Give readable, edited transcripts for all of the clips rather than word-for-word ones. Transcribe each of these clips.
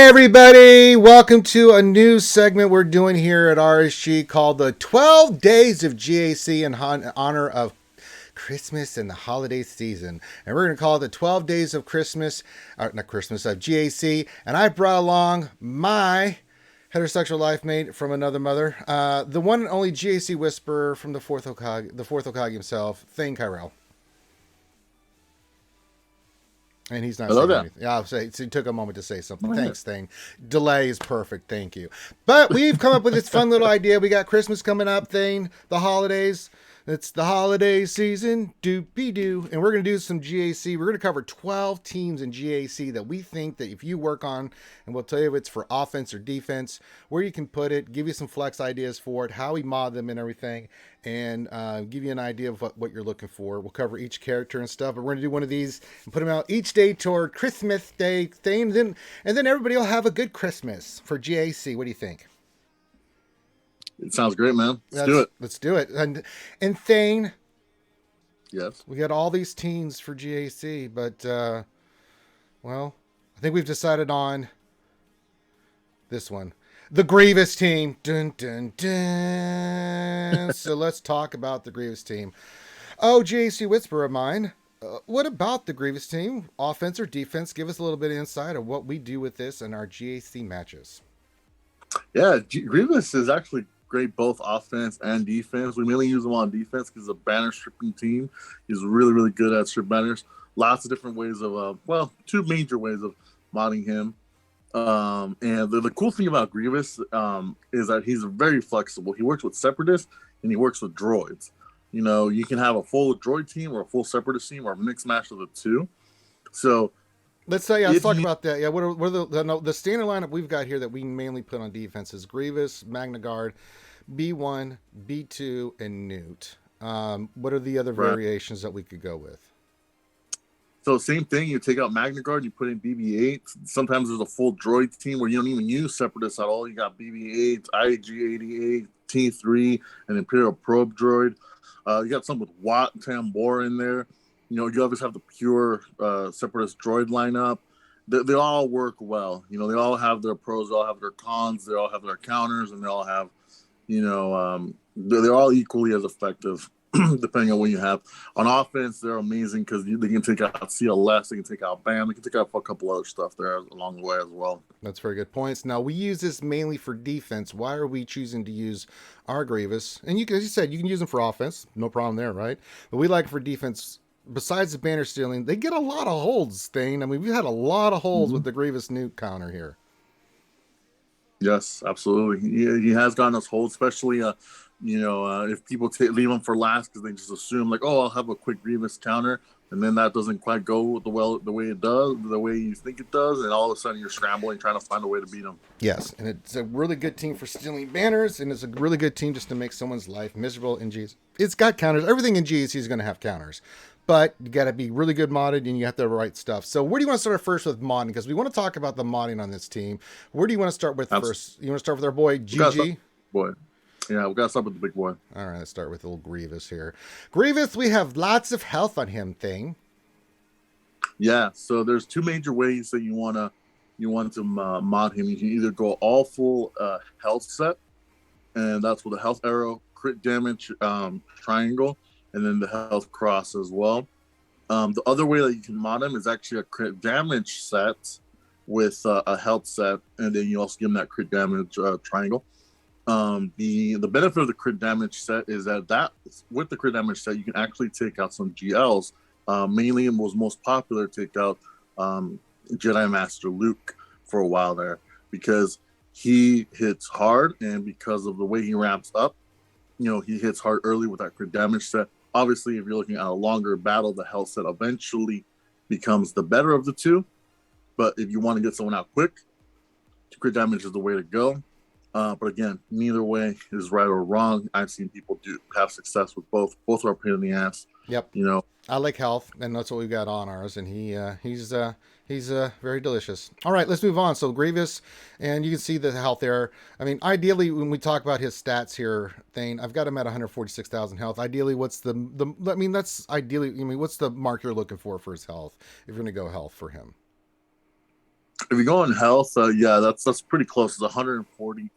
everybody, welcome to a new segment we're doing here at RSG called the 12 Days of GAC in honor of Christmas and the holiday season. And we're going to call it the 12 Days of Christmas, not Christmas, of GAC. And I brought along my heterosexual life mate from another mother, the one and only GAC Whisperer from the fourth Hokage himself, Thane Kyrel. And he's not saying anything. Yeah, I'll say, so he took a moment to say something. Thanks, Thane. Delay is perfect. Thank you. But we've come up with this fun little idea. We got Christmas coming up, Thane, the holidays. It's the holiday season, doopy-doo. And we're going to do some GAC. We're going to cover 12 teams in GAC that we think that if you work on, and we'll tell you if it's for offense or defense, where you can put it, give you some flex ideas for it, how we mod them and everything, and give you an idea of what you're looking for. We'll cover each character and stuff, but we're going to do one of these and put them out each day toward Christmas Day thing. And then everybody will have a good Christmas for GAC. What do you think? It sounds great, man. Let's do it. And Thane, yes, we got all these teams for GAC, but well, I think we've decided on this one, the Grievous team. Dun dun dun. So let's talk about the Grievous team. Oh, GAC Whisperer of mine. What about the Grievous team? Offense or defense? Give us a little bit of insight of what we do with this in our GAC matches. Yeah, Grievous is actually great both offense and defense. We mainly use him on defense because he's a banner stripping team. He's really, really good at strip banners. Lots of different ways of, two major ways of modding him. And the cool thing about Grievous is that he's very flexible. He works with Separatists and he works with droids. You know, you can have a full droid team or a full Separatist team or a mixed match of the two. So let's talk about that. Yeah, what are the standard lineup we've got here that we mainly put on defense is Grievous, Magna Guard, B1, B2, and Newt. What are the other variations that we could go with? So same thing, you take out Magna Guard, you put in BB-8. Sometimes there's a full droid team where you don't even use Separatists at all. You got BB-8, IG-88, T3, and Imperial Probe droid. You got some with Watt and Tambor in there. You know, you always have the pure Separatist droid lineup. They all work well. You know, they all have their pros, they all have their cons, they all have their counters, and they all have, they're all equally as effective, depending on what you have. On offense, they're amazing because they can take out CLS, they can take out BAM, they can take out a couple other stuff there along the way as well. That's very good points. Now, we use this mainly for defense. Why are we choosing to use our Grievous? And as you said, you can use them for offense. No problem there, right? But we like it for defense. Besides the banner stealing, they get a lot of holds, Thane. I mean, we've had a lot of holds with the Grievous Nuke counter here. Yes, absolutely. He has gotten us holds, especially, if people leave him for last because they just assume, like, oh, I'll have a quick Grievous counter, and then that doesn't quite go the way it does, the way you think it does, and all of a sudden you're scrambling, trying to find a way to beat him. Yes, and it's a really good team for stealing banners, and it's a really good team just to make someone's life miserable in GAC. It's got counters. Everything in GAC is going to have counters. But you got to be really good modded and you have the right stuff. So where do you want to start first with modding? Because we want to talk about the modding on this team. Where do you want to start with first? You want to start with our boy, GG? Boy. Yeah, we got to start with the big boy. All right, let's start with little Grievous here. Grievous, we have lots of health on him, Thing. Yeah, so there's two major ways that you want to mod him. You can either go all full health set, and that's with a health arrow, crit damage triangle, and then the health cross as well. The other way that you can mod him is actually a crit damage set with a health set, and then you also give him that crit damage triangle. The benefit of the crit damage set is that with the crit damage set, you can actually take out some GLs. Mainly, and was most popular, take out Jedi Master Luke for a while there because he hits hard, and because of the way he ramps up, he hits hard early with that crit damage set. Obviously, if you're looking at a longer battle, the health set eventually becomes the better of the two. But if you want to get someone out quick, crit damage is the way to go. But again, neither way is right or wrong. I've seen people have success with both. Both are a pain in the ass. Yep. I like health, and that's what we've got on ours. And he's very delicious. All right, let's move on. So Grievous, and you can see the health there. I mean, ideally, when we talk about his stats here, Thane, I've got him at 146,000 health. Ideally, what's the mark you're looking for his health if you're going to go health for him? If you go in health, yeah, that's pretty close. It's 140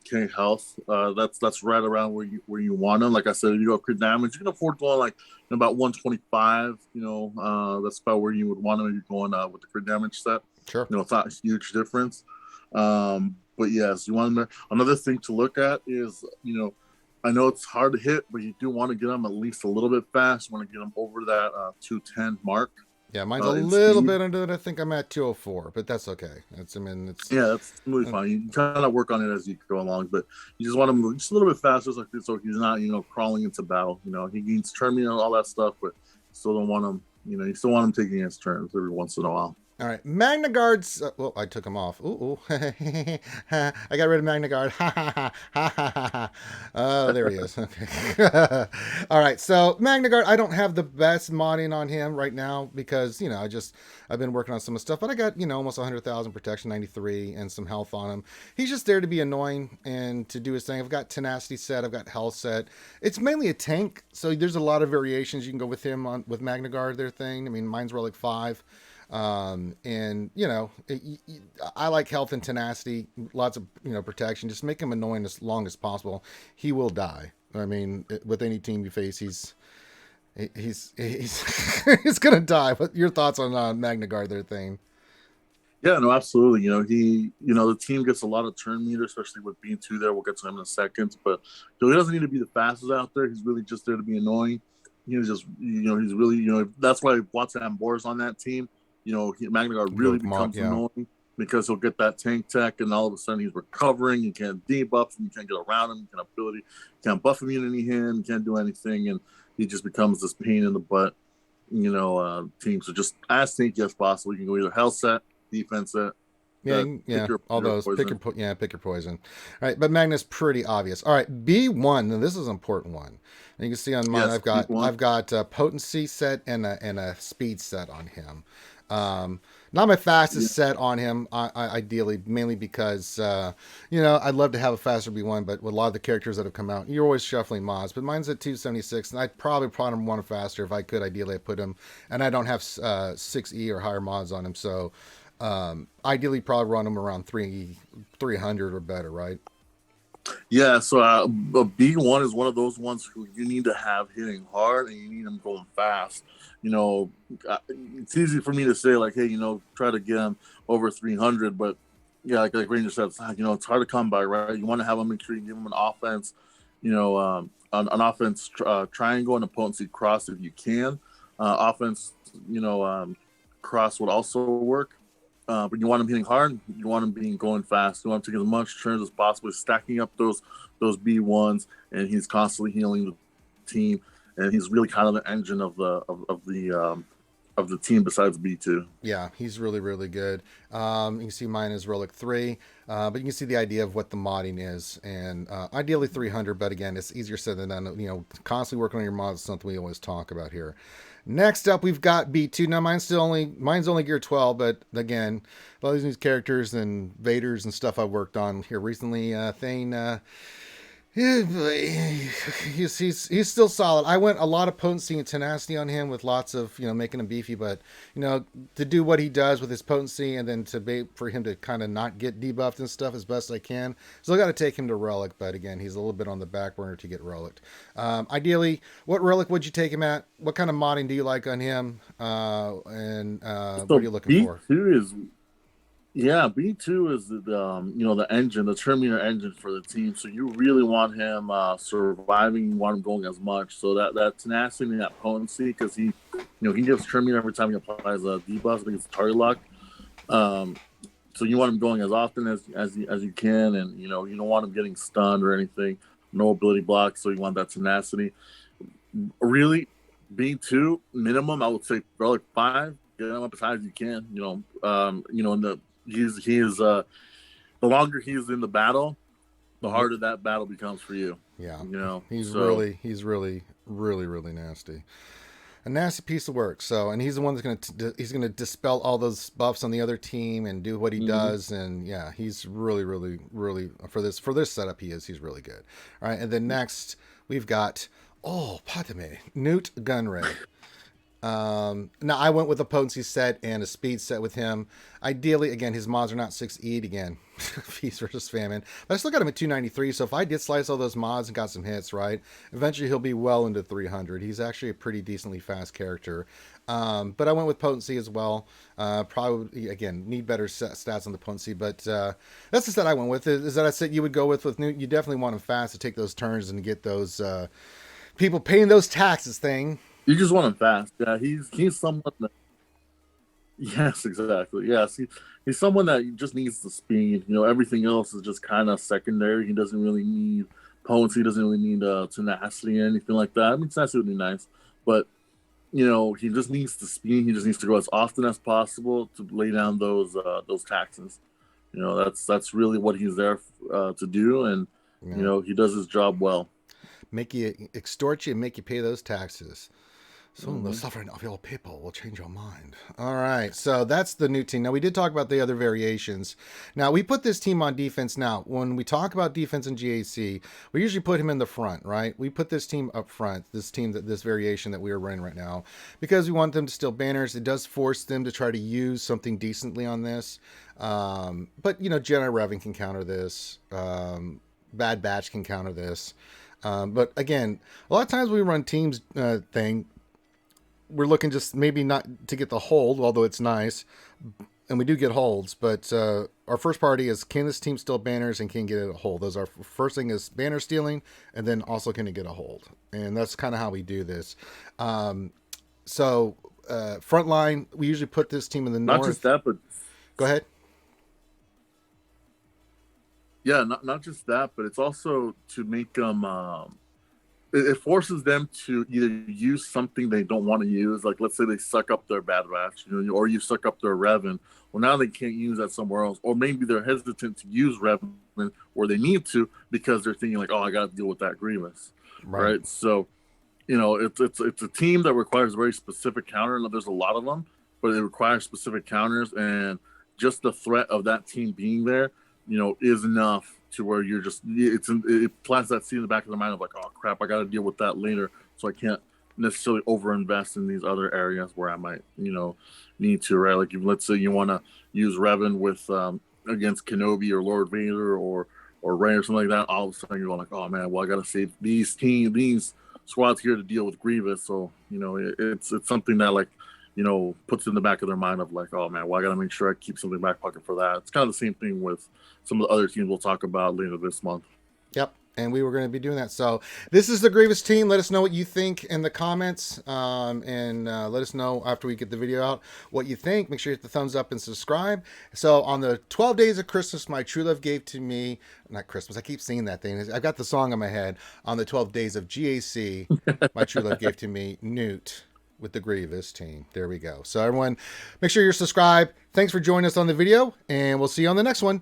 K health. That's right around where you want them. Like I said, if you go crit damage, you can afford going like about 125. That's about where you would want them if you're going with the crit damage set. Sure. It's not a huge difference. But yes, you want them. Another thing to look at is I know it's hard to hit, but you do want to get them at least a little bit fast. You want to get them over that 210 mark. Yeah, mine's a little bit under it. I think I'm at 204, but that's okay. It's that's really fine. You can kind of work on it as you go along, but you just want him just a little bit faster, so he's not crawling into battle. He needs turning and all that stuff, but you still don't want him. You still want him taking his turns every once in a while. All right, Magna Guards. Well, I took him off. Ooh. I got rid of Magna Guard. Oh, there he is. Okay. All right, so Magna Guard. I don't have the best modding on him right now because I've been working on some stuff, but I got almost 100,000 protection, 93, and some health on him. He's just there to be annoying and to do his thing. I've got tenacity set. I've got health set. It's mainly a tank, so there's a lot of variations you can go with him with Magna Guard. Their thing. I mean, mine's Relic 5. I like health and tenacity, lots of protection. Just make him annoying as long as possible. He will die. I mean, with any team you face, he's he's gonna die. What your thoughts on Magna Guard their thing? Yeah, no, absolutely. The team gets a lot of turn meter, especially with being two there. We'll get to him in a second, but he doesn't need to be the fastest out there. He's really just there to be annoying. He's just, he's really, that's why Watson and Boris on that team. Magna Guard really becomes annoying because he'll get that tank tech, and all of a sudden he's recovering. You can't debuff him, you can't get around him, you can't buff immunity him, you can't do anything, and he just becomes this pain in the butt, team. So just as tanky as possible. You can go either health set, defense set. All those. Pick your poison. All right, but Magna's pretty obvious. All right, B1. Now this is an important one. And you can see on mine, I've got a potency set and a speed set on him. Not my fastest set on him, ideally, mainly because, I'd love to have a faster B1, but with a lot of the characters that have come out, you're always shuffling mods. But mine's at 276, and I'd probably want him faster if I could. Ideally, I'd put him, and I don't have 6E or higher mods on him, so ideally probably run him around 300 or better, right? Yeah, so a B1 is one of those ones who you need to have hitting hard and you need them going fast. It's easy for me to say, like, hey, try to get them over 300, but yeah, like Ranger said, it's hard to come by, right? You want to have them, make sure you give them an offense, an offense triangle and a potency cross if you can. Offense, cross would also work. But you want him hitting hard. You want him going fast. You want him taking as much turns as possible, stacking up those B1s, and he's constantly healing the team. And he's really kind of the engine of the team besides B2. Yeah, he's really, really good. You can see mine is Relic 3, but you can see the idea of what the modding is. And ideally 300, but again, it's easier said than done. Constantly working on your mods is something we always talk about here. Next up, we've got B2. Now, mine's only gear 12, but again, a lot of these characters and Vaders and stuff I've worked on here recently. Thane, he's still solid. I went a lot of potency and tenacity on him with lots of making him beefy, but to do what he does with his potency and then for him to kind of not get debuffed and stuff as best I can. So I got to take him to Relic, but again, he's a little bit on the back burner to get Relic. Ideally, what Relic would you take him at? What kind of modding do you like on him? What are you looking for? B2 is the engine, the Terminator engine for the team. So you really want him surviving. You want him going as much. So that tenacity and that potency, because he gives Terminator every time he applies a debuff because it's target lock. So you want him going as often as you can, and you don't want him getting stunned or anything. No ability blocks, so you want that tenacity. Really, B2 minimum, I would say Relic 5. Get him up as high as you can. The longer he's in the battle, the harder that battle becomes for you. Yeah, he's really, really nasty. A nasty piece of work. So, and he's the one that's gonna dispel all those buffs on the other team and do what he does. And yeah, he's really for this setup. He's really good. All right, and then next we've got Padme Newt Gunray. Now I went with a potency set and a speed set with him. Ideally, again, his mods are not 6E'd again. Feast versus Famine. But I still got him at 293, so if I did slice all those mods and got some hits, right, eventually he'll be well into 300. He's actually a pretty decently fast character. But I went with potency as well. Probably, again, need better stats on the potency, but that's the set I went with. Is that I said you would go with Newt? You definitely want him fast to take those turns and get those people paying those taxes thing. You just want him fast. Yeah, he's someone that. Yes, exactly. Yes, he's someone that just needs the speed. You know, everything else is just kind of secondary. He doesn't really need potency. He doesn't really need tenacity or anything like that. I mean, tenacity would be nice, but you know, he just needs the speed. He just needs to go as often as possible to lay down those taxes. You know, that's really what he's there to do, and you know, he does his job well. Make you extort you and make you pay those taxes. So the suffering of your people will change your mind. All right, so that's the new team. Now, we did talk about the other variations. Now, we put this team on defense. Now, when we talk about defense in GAC, we usually put him in the front, right? We put this team up front, this variation that we are running right now, because we want them to steal banners. It does force them to try to use something decently on this. But, you know, Jedi Revan can counter this. Bad Batch can counter this. But, again, a lot of times we run teams thing, we're looking just maybe not to get the hold, although it's nice, and we do get holds, but our first priority is, can this team steal banners and can get it a hold? Those are first thing is banner stealing, and then also can it get a hold? And that's kind of how we do this. So front line, we usually put this team in the north. Not just that, but go ahead. Yeah, not just that, but it's also to make them it forces them to either use something they don't want to use. Like, let's say they suck up their Bad Batch, you know, or you suck up their Revan. Well, now they can't use that somewhere else. Or maybe they're hesitant to use Revan where they need to because they're thinking like, oh, I got to deal with that Grievous. Right. So, you know, it's a team that requires very specific counter. There's a lot of them, but it requires specific counters. And just the threat of that team being there, you know, is enough to where you're just, it plants that seed in the back of the mind of like, oh crap, I got to deal with that later, so I can't necessarily overinvest in these other areas where I might, you know, need to, right? Like, let's say you want to use Revan with against Kenobi or Lord Vader or Rey or something like that. All of a sudden you're going like, oh man, well I got to save these squads here to deal with Grievous. So, you know, it's something that, like, you know, puts in the back of their mind of like, oh man, well I got to make sure I keep something back pocket for that. It's kind of the same thing with some of the other teams we'll talk about later this month. Yep. And we were going to be doing that. So this is the Grievous team. Let us know what you think in the comments. And let us know after we get the video out what you think. Make sure you hit the thumbs up and subscribe. So on the 12 days of Christmas, my true love gave to me, not Christmas, I keep saying that thing. I've got the song in my head. On the 12 days of GAC, my true love gave to me Newt with the Grievous team. There we go. So everyone, make sure you're subscribed. Thanks for joining us on the video, and we'll see you on the next one.